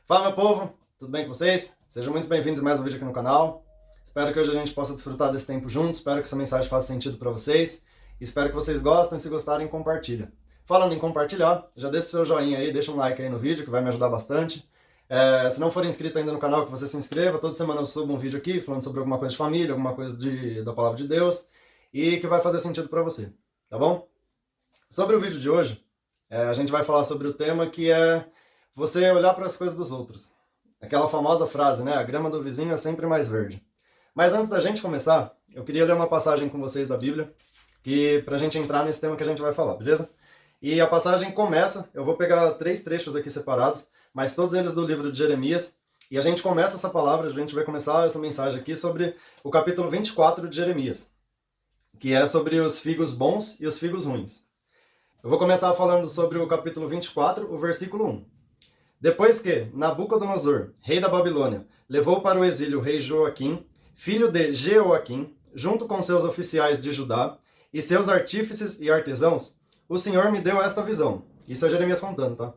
Fala, meu povo, tudo bem com vocês? Sejam muito bem-vindos a mais um vídeo aqui no canal. Espero que hoje a gente possa desfrutar desse tempo juntos, espero que essa mensagem faça sentido para vocês. Espero que vocês gostem, se gostarem, compartilha. Falando em compartilhar, já deixa o seu joinha aí, deixa um like aí no vídeo, que vai me ajudar bastante. Se não for inscrito ainda no canal, que você se inscreva. Toda semana eu subo um vídeo aqui, falando sobre alguma coisa de família, alguma coisa da Palavra de Deus, e que vai fazer sentido para você, tá bom? Sobre o vídeo de hoje, a gente vai falar sobre o tema que é você olhar para as coisas dos outros. Aquela famosa frase, né? A grama do vizinho é sempre mais verde. Mas antes da gente começar, eu queria ler uma passagem com vocês da Bíblia, que pra gente entrar nesse tema que a gente vai falar, beleza? E a passagem começa, eu vou pegar 3 trechos aqui separados, mas todos eles do livro de Jeremias, e a gente começa essa palavra, a gente vai começar essa mensagem aqui sobre o capítulo 24 de Jeremias, que é sobre os figos bons e os figos ruins. Eu vou começar falando sobre o capítulo 24, o versículo 1. Depois que Nabucodonosor, rei da Babilônia, levou para o exílio o rei Joaquim, filho de Jeoaquim, junto com seus oficiais de Judá e seus artífices e artesãos, o Senhor me deu esta visão. Isso é Jeremias contando, tá?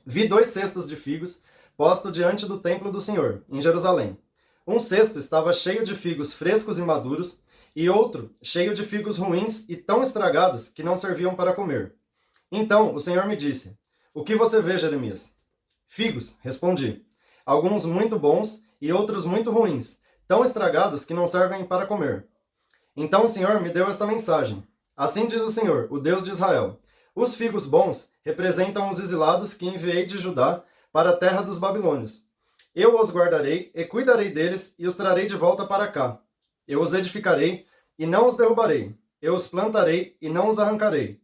Vi 2 cestos de figos postos diante do templo do Senhor, em Jerusalém. Um cesto estava cheio de figos frescos e maduros, e outro cheio de figos ruins e tão estragados que não serviam para comer. Então o Senhor me disse: O que você vê, Jeremias? Figos, respondi. Alguns muito bons e outros muito ruins, tão estragados que não servem para comer. Então o Senhor me deu esta mensagem. Assim diz o Senhor, o Deus de Israel: Os figos bons representam os exilados que enviei de Judá para a terra dos babilônios. Eu os guardarei e cuidarei deles e os trarei de volta para cá. Eu os edificarei e não os derrubarei. Eu os plantarei e não os arrancarei.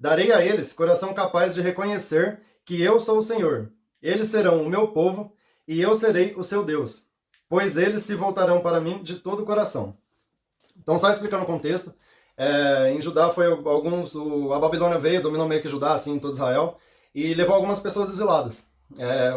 Darei a eles coração capaz de reconhecer que eu sou o Senhor. Eles serão o meu povo e eu serei o seu Deus, pois eles se voltarão para mim de todo o coração. Então, só explicando o contexto, em Judá a Babilônia veio, dominou meio que Judá, assim, todo Israel, e levou algumas pessoas exiladas.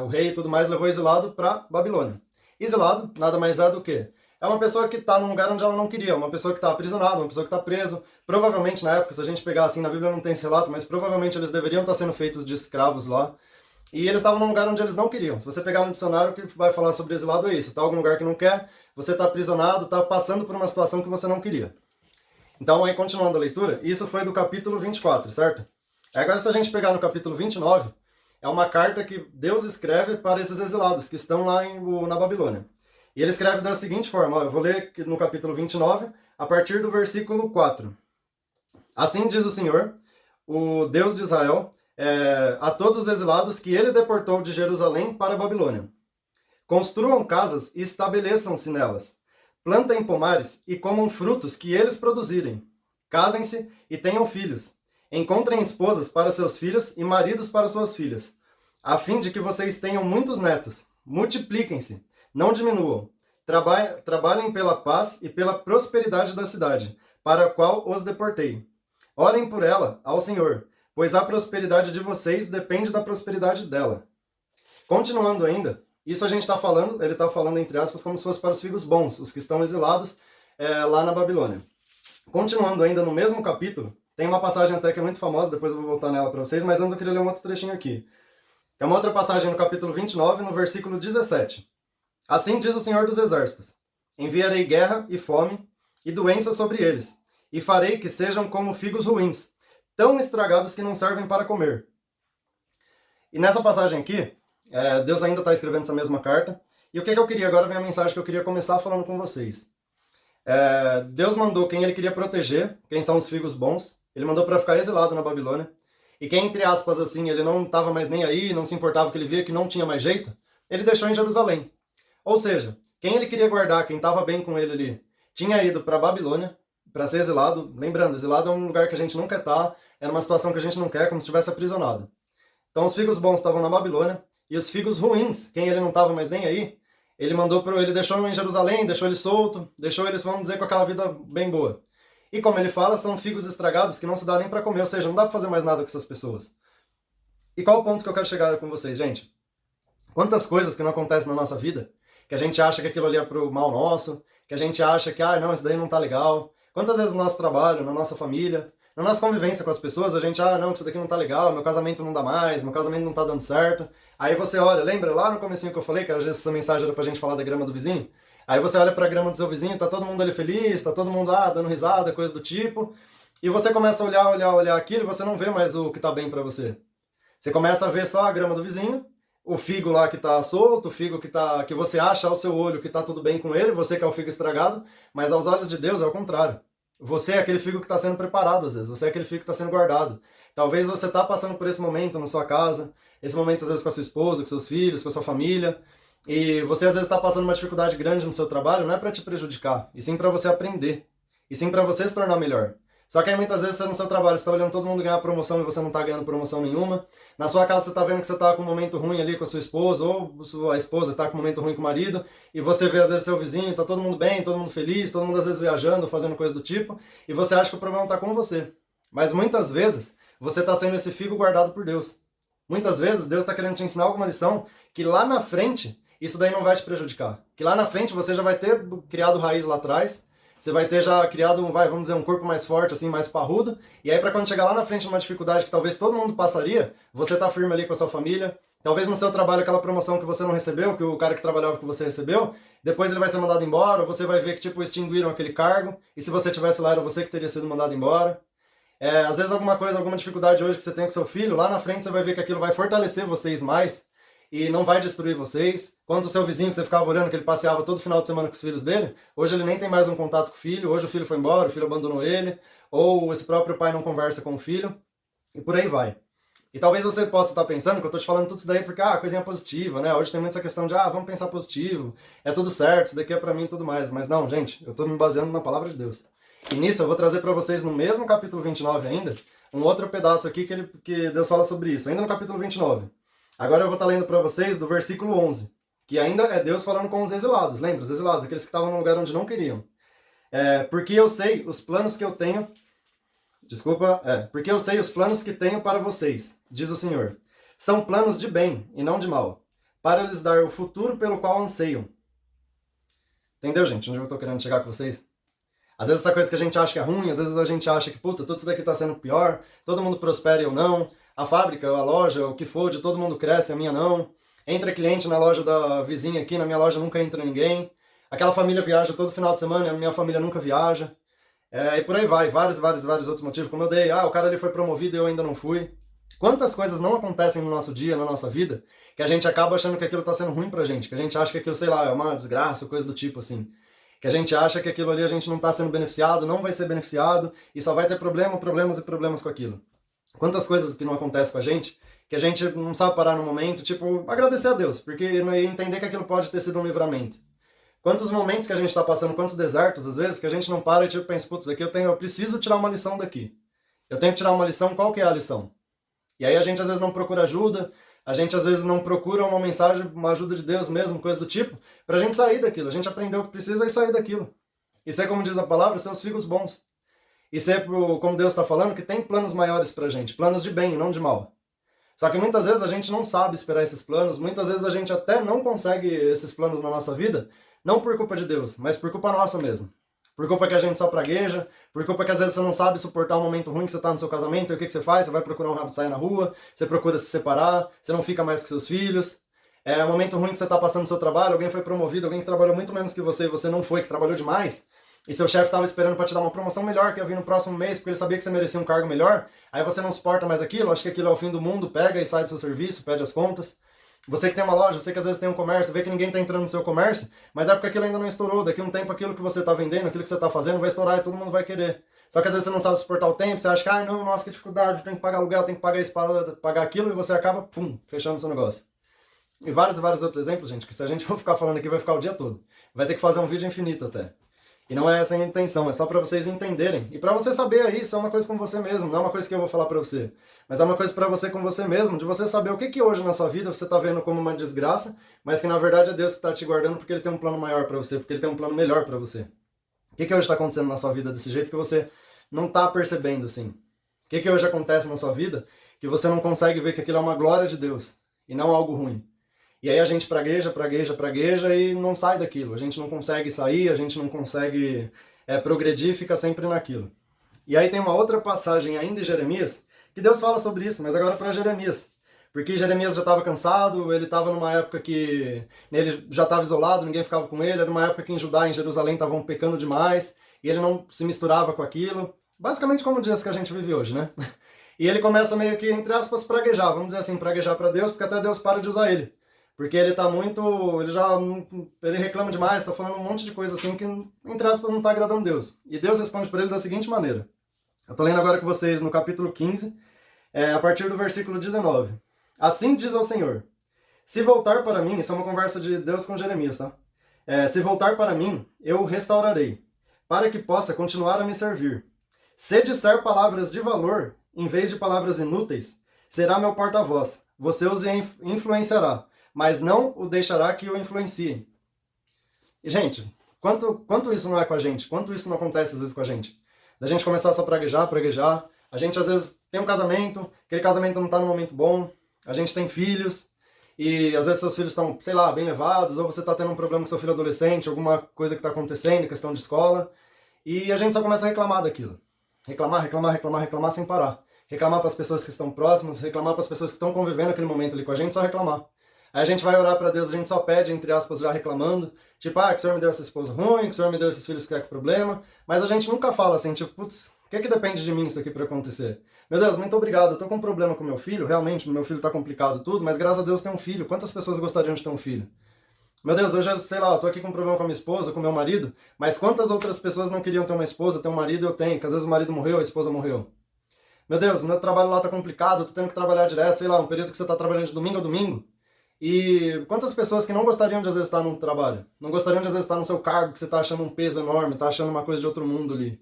O rei e tudo mais levou exilado para Babilônia. Exilado nada mais é do que é uma pessoa que está num lugar onde ela não queria, uma pessoa que está aprisionada, uma pessoa que está presa. Provavelmente, na época, se a gente pegar assim, na Bíblia não tem esse relato, mas provavelmente eles deveriam estar sendo feitos de escravos lá. E eles estavam num lugar onde eles não queriam. Se você pegar no dicionário, o que vai falar sobre exilado é isso. Está em algum lugar que não quer, você está aprisionado, está passando por uma situação que você não queria. Então, aí, continuando a leitura, isso foi do capítulo 24, certo? Agora, se a gente pegar no capítulo 29, é uma carta que Deus escreve para esses exilados que estão lá na Babilônia. E ele escreve da seguinte forma, eu vou ler no capítulo 29, a partir do versículo 4. Assim diz o Senhor, o Deus de Israel, a todos os exilados que ele deportou de Jerusalém para a Babilônia. Construam casas e estabeleçam-se nelas. Plantem pomares e comam frutos que eles produzirem. Casem-se e tenham filhos. Encontrem esposas para seus filhos e maridos para suas filhas, a fim de que vocês tenham muitos netos. Multipliquem-se, não diminuam. Trabalhem pela paz e pela prosperidade da cidade, para a qual os deportei. Orem por ela ao Senhor, pois a prosperidade de vocês depende da prosperidade dela. Continuando ainda, isso a gente está falando, ele está falando entre aspas como se fosse para os figos bons, os que estão exilados lá na Babilônia. Continuando ainda no mesmo capítulo, tem uma passagem até que é muito famosa, depois eu vou voltar nela para vocês, mas antes eu queria ler um outro trechinho aqui. É uma outra passagem no capítulo 29, no versículo 17. Assim diz o Senhor dos Exércitos: Enviarei guerra e fome e doença sobre eles, e farei que sejam como figos ruins, tão estragados que não servem para comer. E nessa passagem aqui, Deus ainda está escrevendo essa mesma carta, e o que eu queria, agora vem a mensagem que eu queria começar falando com vocês. Deus mandou quem ele queria proteger, quem são os figos bons, ele mandou para ficar exilado na Babilônia, e quem, entre aspas, assim, ele não estava mais nem aí, não se importava que ele via que não tinha mais jeito, ele deixou em Jerusalém. Ou seja, quem ele queria guardar, quem estava bem com ele ali, tinha ido para a Babilônia para ser exilado. Lembrando, exilado é um lugar que a gente não quer estar, é numa situação que a gente não quer, como se estivesse aprisionado. Então os figos bons estavam na Babilônia, e os figos ruins, quem ele não estava mais nem aí, ele deixou em Jerusalém, deixou ele solto, deixou eles, vamos dizer, com aquela vida bem boa. E como ele fala, são figos estragados que não se dá nem para comer, ou seja, não dá para fazer mais nada com essas pessoas. E qual o ponto que eu quero chegar com vocês, gente? Quantas coisas que não acontecem na nossa vida, que a gente acha que aquilo ali é pro mal nosso, que a gente acha que, não, isso daí não tá legal. Quantas vezes no nosso trabalho, na nossa família, Na nossa convivência com as pessoas, a gente, não, isso daqui não tá legal, meu casamento não dá mais, meu casamento não tá dando certo. Aí você olha, lembra lá no comecinho que eu falei, que às vezes essa mensagem era pra gente falar da grama do vizinho? Aí você olha pra grama do seu vizinho, tá todo mundo ali feliz, tá todo mundo, dando risada, coisa do tipo, e você começa a olhar aquilo e você não vê mais o que tá bem pra você. Você começa a ver só a grama do vizinho, o figo lá que tá solto, o figo que você acha ao seu olho que tá tudo bem com ele, você que é o figo estragado, mas aos olhos de Deus é o contrário. Você é aquele figo que está sendo preparado às vezes, você é aquele figo que está sendo guardado. Talvez você está passando por esse momento na sua casa, esse momento às vezes com a sua esposa, com seus filhos, com a sua família, e você às vezes está passando uma dificuldade grande no seu trabalho, não é para te prejudicar, e sim para você aprender, e sim para você se tornar melhor. Só que aí muitas vezes você no seu trabalho está olhando todo mundo ganhar promoção e você não está ganhando promoção nenhuma. Na sua casa você está vendo que você está com um momento ruim ali com a sua esposa, ou sua esposa está com um momento ruim com o marido, e você vê às vezes seu vizinho, está todo mundo bem, todo mundo feliz, todo mundo às vezes viajando, fazendo coisa do tipo, e você acha que o problema está com você. Mas muitas vezes você está sendo esse figo guardado por Deus. Muitas vezes Deus está querendo te ensinar alguma lição que lá na frente isso daí não vai te prejudicar. Que lá na frente você já vai ter criado raiz lá atrás, você vai ter já criado, vamos dizer, um corpo mais forte, assim, mais parrudo, e aí para quando chegar lá na frente numa dificuldade que talvez todo mundo passaria, você tá firme ali com a sua família, talvez no seu trabalho aquela promoção que você não recebeu, que o cara que trabalhava com você recebeu, depois ele vai ser mandado embora, ou você vai ver que, tipo, extinguiram aquele cargo, e se você tivesse lá era você que teria sido mandado embora. Às vezes alguma coisa, alguma dificuldade hoje que você tem com seu filho, lá na frente você vai ver que aquilo vai fortalecer vocês mais, e não vai destruir vocês. Quanto o seu vizinho que você ficava olhando, que ele passeava todo final de semana com os filhos dele, hoje ele nem tem mais um contato com o filho, hoje o filho foi embora, o filho abandonou ele, ou esse próprio pai não conversa com o filho, e por aí vai. E talvez você possa estar pensando que eu estou te falando tudo isso daí porque, coisinha positiva, né? Hoje tem muito essa questão de, vamos pensar positivo, é tudo certo, isso daqui é pra mim e tudo mais. Mas não, gente, eu estou me baseando na palavra de Deus. E nisso eu vou trazer para vocês, no mesmo capítulo 29 ainda, um outro pedaço aqui que Deus fala sobre isso, ainda no capítulo 29. Agora eu vou estar lendo para vocês do versículo 11, que ainda é Deus falando com os exilados, lembra? Os exilados, aqueles que estavam num lugar onde não queriam. Porque eu sei os planos que eu tenho... porque eu sei os planos que tenho para vocês, diz o Senhor. São planos de bem e não de mal, para lhes dar o futuro pelo qual anseiam. Entendeu, gente? Onde eu estou querendo chegar com vocês? Às vezes essa coisa que a gente acha que é ruim, às vezes a gente acha que, puta, tudo isso daqui está sendo pior, todo mundo prospera e eu não... A fábrica, a loja, o que for, de todo mundo cresce, a minha não. Entra cliente na loja da vizinha aqui, na minha loja nunca entra ninguém. Aquela família viaja todo final de semana, a minha família nunca viaja. E por aí vai, vários outros motivos. Como eu dei, o cara ali foi promovido e eu ainda não fui. Quantas coisas não acontecem no nosso dia, na nossa vida, que a gente acaba achando que aquilo está sendo ruim pra gente, que a gente acha que aquilo, sei lá, é uma desgraça, coisa do tipo assim. Que a gente acha que aquilo ali a gente não está sendo beneficiado, não vai ser beneficiado, e só vai ter problemas com aquilo. Quantas coisas que não acontecem com a gente, que a gente não sabe parar no momento, tipo, agradecer a Deus, porque entender que aquilo pode ter sido um livramento. Quantos momentos que a gente está passando, quantos desertos, às vezes, que a gente não para e tipo, pensa, putz, aqui eu preciso tirar uma lição daqui. Eu tenho que tirar uma lição, qual que é a lição? E aí a gente às vezes não procura ajuda, a gente às vezes não procura uma mensagem, uma ajuda de Deus mesmo, coisa do tipo, pra gente sair daquilo. A gente aprendeu o que precisa e sair daquilo. Isso é como diz a palavra, são os figos bons. Isso é como Deus está falando, que tem planos maiores pra gente, planos de bem, não de mal. Só que muitas vezes a gente não sabe esperar esses planos, muitas vezes a gente até não consegue esses planos na nossa vida, não por culpa de Deus, mas por culpa nossa mesmo. Por culpa que a gente só pragueja, por culpa que às vezes você não sabe suportar um momento ruim que você está no seu casamento, e o que você faz? Você vai procurar um rabo de saia na rua, você procura se separar, você não fica mais com seus filhos. É um momento ruim que você está passando no seu trabalho, alguém foi promovido, alguém que trabalhou muito menos que você e você não foi, que trabalhou demais, e seu chefe estava esperando para te dar uma promoção melhor que ia vir no próximo mês, porque ele sabia que você merecia um cargo melhor, aí você não suporta mais aquilo, acha que aquilo é o fim do mundo, pega e sai do seu serviço, pede as contas. Você que tem uma loja, você que às vezes tem um comércio, vê que ninguém está entrando no seu comércio, mas é porque aquilo ainda não estourou, daqui a um tempo aquilo que você está vendendo, aquilo que você está fazendo vai estourar e todo mundo vai querer. Só que às vezes você não sabe suportar o tempo, você acha que, não, nossa, que dificuldade, tem que pagar aluguel, tem que pagar isso, pagar aquilo, e você acaba, fechando o seu negócio. E vários outros exemplos, gente, que se a gente for ficar falando aqui vai ficar o dia todo. Vai ter que fazer um vídeo infinito até. E não é essa a intenção, é só para vocês entenderem. E para você saber aí, isso é uma coisa com você mesmo, não é uma coisa que eu vou falar para você. Mas é uma coisa para você com você mesmo, de você saber o que hoje na sua vida você está vendo como uma desgraça, mas que na verdade é Deus que está te guardando porque Ele tem um plano maior para você, porque Ele tem um plano melhor para você. O que hoje está acontecendo na sua vida desse jeito que você não está percebendo assim? O que hoje acontece na sua vida que você não consegue ver que aquilo é uma glória de Deus e não algo ruim? E aí a gente pragueja e não sai daquilo. A gente não consegue sair, a gente não consegue progredir, fica sempre naquilo. E aí tem uma outra passagem ainda em Jeremias, que Deus fala sobre isso, mas agora para Jeremias. Porque Jeremias já estava cansado, ele estava numa época que ele já estava isolado, ninguém ficava com ele, era uma época que em Judá, em Jerusalém, estavam pecando demais, e ele não se misturava com aquilo. Basicamente como dias que a gente vive hoje, né? E ele começa meio que, entre aspas, praguejar, vamos dizer assim, praguejar para Deus, porque até Deus para de usar ele. Porque ele tá muito, ele reclama demais, tá falando um monte de coisa assim que, entre aspas, não tá agradando Deus. E Deus responde para ele da seguinte maneira. Eu tô lendo agora com vocês no capítulo 15, a partir do versículo 19. Assim diz ao Senhor, se voltar para mim, isso é uma conversa de Deus com Jeremias, tá? Se voltar para mim, eu o restaurarei, para que possa continuar a me servir. Se disser palavras de valor, em vez de palavras inúteis, será meu porta-voz. Você os influenciará, mas não o deixará que o influencie. E, gente, quanto isso não é com a gente? Quanto isso não acontece às vezes com a gente? Da gente começar só a praguejar. A gente às vezes tem um casamento, aquele casamento não está num momento bom, a gente tem filhos, e às vezes seus filhos estão, sei lá, bem levados, ou você está tendo um problema com seu filho adolescente, alguma coisa que está acontecendo, questão de escola, e a gente só começa a reclamar daquilo. Reclamar sem parar. Reclamar para as pessoas que estão próximas, reclamar para as pessoas que estão convivendo naquele momento ali com a gente, só reclamar. Aí a gente vai orar para Deus, a gente só pede, entre aspas, já reclamando, tipo, que o Senhor me deu essa esposa ruim, que o Senhor me deu esses filhos que é com problema, mas a gente nunca fala assim, tipo, putz, o que depende de mim isso aqui para acontecer? Meu Deus, muito obrigado, eu tô com um problema com meu filho, realmente, meu filho tá complicado tudo, mas graças a Deus tem um filho. Quantas pessoas gostariam de ter um filho? Meu Deus, eu já, sei lá, eu tô aqui com um problema com a minha esposa, com o meu marido, mas quantas outras pessoas não queriam ter uma esposa, ter um marido, eu tenho, que às vezes o marido morreu, a esposa morreu. Meu Deus, meu trabalho lá tá complicado, eu tô tendo que trabalhar direto, sei lá, um período que você tá trabalhando de domingo a domingo. E quantas pessoas que não gostariam de às vezes estar num trabalho, não gostariam de às vezes estar no seu cargo, que você tá achando um peso enorme, tá achando uma coisa de outro mundo ali.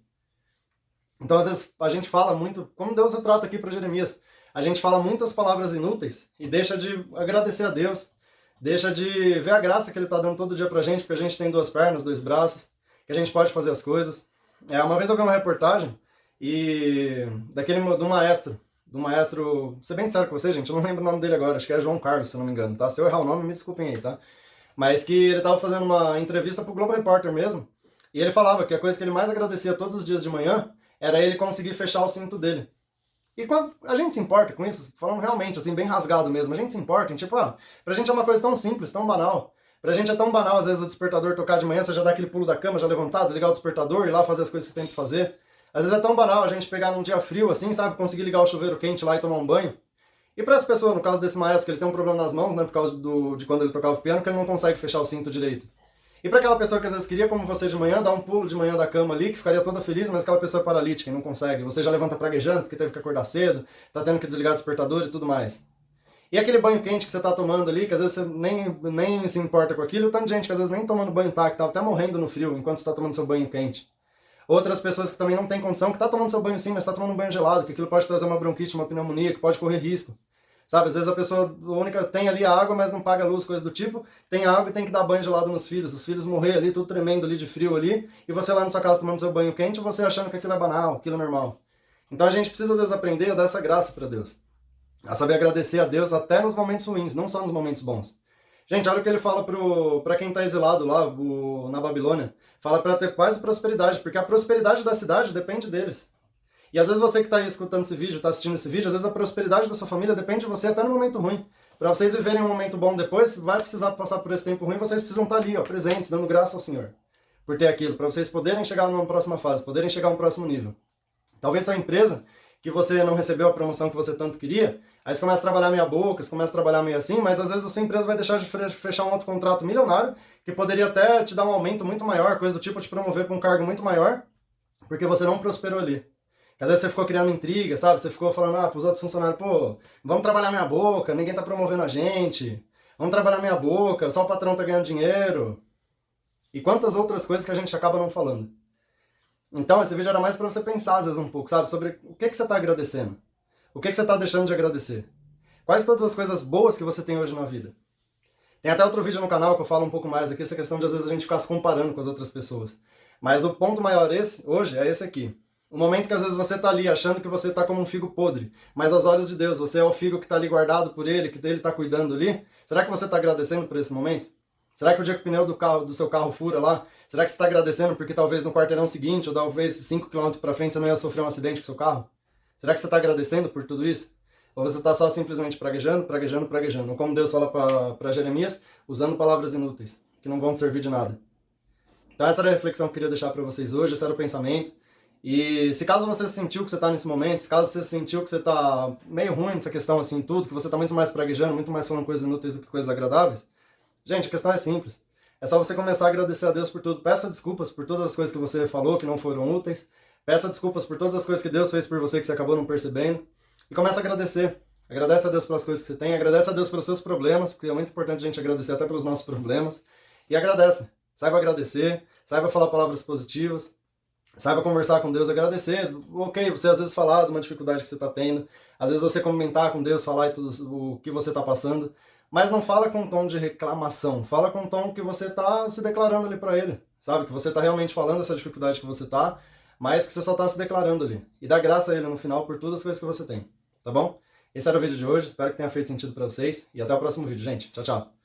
Então às vezes a gente fala muito, como Deus retrata aqui para Jeremias, a gente fala muitas palavras inúteis e deixa de agradecer a Deus, deixa de ver a graça que Ele está dando todo dia pra gente, porque a gente tem 2 pernas, 2 braços, que a gente pode fazer as coisas. Uma vez eu vi uma reportagem do maestro, vou ser bem sério com você, gente, eu não lembro o nome dele agora, acho que é João Carlos, se eu não me engano, tá? Se eu errar o nome, me desculpem aí, tá? Mas que ele estava fazendo uma entrevista pro Globo Repórter mesmo, e ele falava que a coisa que ele mais agradecia todos os dias de manhã era ele conseguir fechar o cinto dele. E quando a gente se importa com isso, falando realmente, assim, bem rasgado mesmo, a gente se importa em, tipo, pra gente é uma coisa tão simples, tão banal. Pra gente é tão banal, às vezes, o despertador tocar de manhã, você já dá aquele pulo da cama, já levantar, desligar o despertador, ir lá fazer as coisas que tem que fazer. Às vezes é tão banal a gente pegar num dia frio, assim, sabe, conseguir ligar o chuveiro quente lá e tomar um banho. E para as pessoas, no caso desse maestro, que ele tem um problema nas mãos, né, por causa de quando ele tocava o piano, que ele não consegue fechar o cinto direito. E para aquela pessoa que às vezes queria, como você de manhã, dar um pulo de manhã da cama ali, que ficaria toda feliz, mas aquela pessoa é paralítica e não consegue. Você já levanta praguejando porque teve que acordar cedo, tá tendo que desligar o despertador e tudo mais. E aquele banho quente que você tá tomando ali, que às vezes você nem se importa com aquilo, tanto de gente que às vezes nem tomando banho tá, que tá até morrendo no frio enquanto você tá tomando seu banho quente. Outras pessoas que também não têm condição, que tá tomando seu banho sim, mas tá tomando um banho gelado, que aquilo pode trazer uma bronquite, uma pneumonia, que pode correr risco. Sabe, às vezes a pessoa única tem ali a água, mas não paga a luz, coisa do tipo, tem a água e tem que dar banho gelado nos filhos, os filhos morrer ali, tudo tremendo ali de frio ali, e você lá na sua casa tomando seu banho quente, você achando que aquilo é banal, aquilo é normal. Então a gente precisa às vezes aprender a dar essa graça para Deus, a saber agradecer a Deus até nos momentos ruins, não só nos momentos bons. Gente, olha o que ele fala para quem está exilado lá na Babilônia, fala para ter paz e prosperidade, porque a prosperidade da cidade depende deles. E às vezes você que está aí escutando esse vídeo, está assistindo esse vídeo, às vezes a prosperidade da sua família depende de você até no momento ruim. Para vocês viverem um momento bom depois, vai precisar passar por esse tempo ruim, vocês precisam estar ali, presentes, dando graça ao Senhor por ter aquilo, para vocês poderem chegar numa próxima fase, poderem chegar a um próximo nível. Talvez sua empresa, que você não recebeu a promoção que você tanto queria, aí você começa a trabalhar meia boca, você começa a trabalhar meio assim, mas às vezes a sua empresa vai deixar de fechar um outro contrato milionário, que poderia até te dar um aumento muito maior, coisa do tipo te promover para um cargo muito maior, porque você não prosperou ali. Às vezes você ficou criando intriga, sabe? Você ficou falando pros outros funcionários, pô, vamos trabalhar minha boca, ninguém tá promovendo a gente, vamos trabalhar minha boca, só o patrão tá ganhando dinheiro. E quantas outras coisas que a gente acaba não falando. Então, esse vídeo era mais para você pensar, às vezes, um pouco, sabe? Sobre o que você tá agradecendo. O que você tá deixando de agradecer. Quais todas as coisas boas que você tem hoje na vida. Tem até outro vídeo no canal que eu falo um pouco mais aqui, essa questão de, às vezes, a gente ficar se comparando com as outras pessoas. Mas o ponto maior hoje é esse aqui. O momento que às vezes você está ali achando que você está como um figo podre, mas aos olhos de Deus, você é o figo que está ali guardado por Ele, que Ele está cuidando ali. Será que você está agradecendo por esse momento? Será que o dia que o pneu do seu carro fura lá, será que você está agradecendo porque talvez no quarteirão seguinte, ou talvez 5 km para frente, você não ia sofrer um acidente com o seu carro? Será que você está agradecendo por tudo isso? Ou você está só simplesmente praguejando, praguejando, praguejando? Ou como Deus fala para Jeremias, usando palavras inúteis, que não vão te servir de nada. Então essa era a reflexão que eu queria deixar para vocês hoje, esse era o pensamento. E se caso você sentiu que você está nesse momento, se caso você sentiu que você está meio ruim nessa questão assim, tudo, que você está muito mais praguejando, muito mais falando coisas inúteis do que coisas agradáveis, gente, a questão é simples. É só você começar a agradecer a Deus por tudo. Peça desculpas por todas as coisas que você falou que não foram úteis. Peça desculpas por todas as coisas que Deus fez por você que você acabou não percebendo. E começa a agradecer. Agradece a Deus pelas coisas que você tem. Agradece a Deus pelos seus problemas, porque é muito importante a gente agradecer até pelos nossos problemas. E agradece. Saiba agradecer. Saiba falar palavras positivas. Saiba conversar com Deus, agradecer. Ok, você às vezes falar de uma dificuldade que você está tendo. Às vezes você comentar com Deus, falar tudo o que você está passando. Mas não fala com um tom de reclamação. Fala com um tom que você está se declarando ali para Ele. Sabe? Que você está realmente falando essa dificuldade que você está, mas que você só está se declarando ali. E dá graça a Ele no final por todas as coisas que você tem. Tá bom? Esse era o vídeo de hoje. Espero que tenha feito sentido para vocês. E até o próximo vídeo, gente. Tchau, tchau.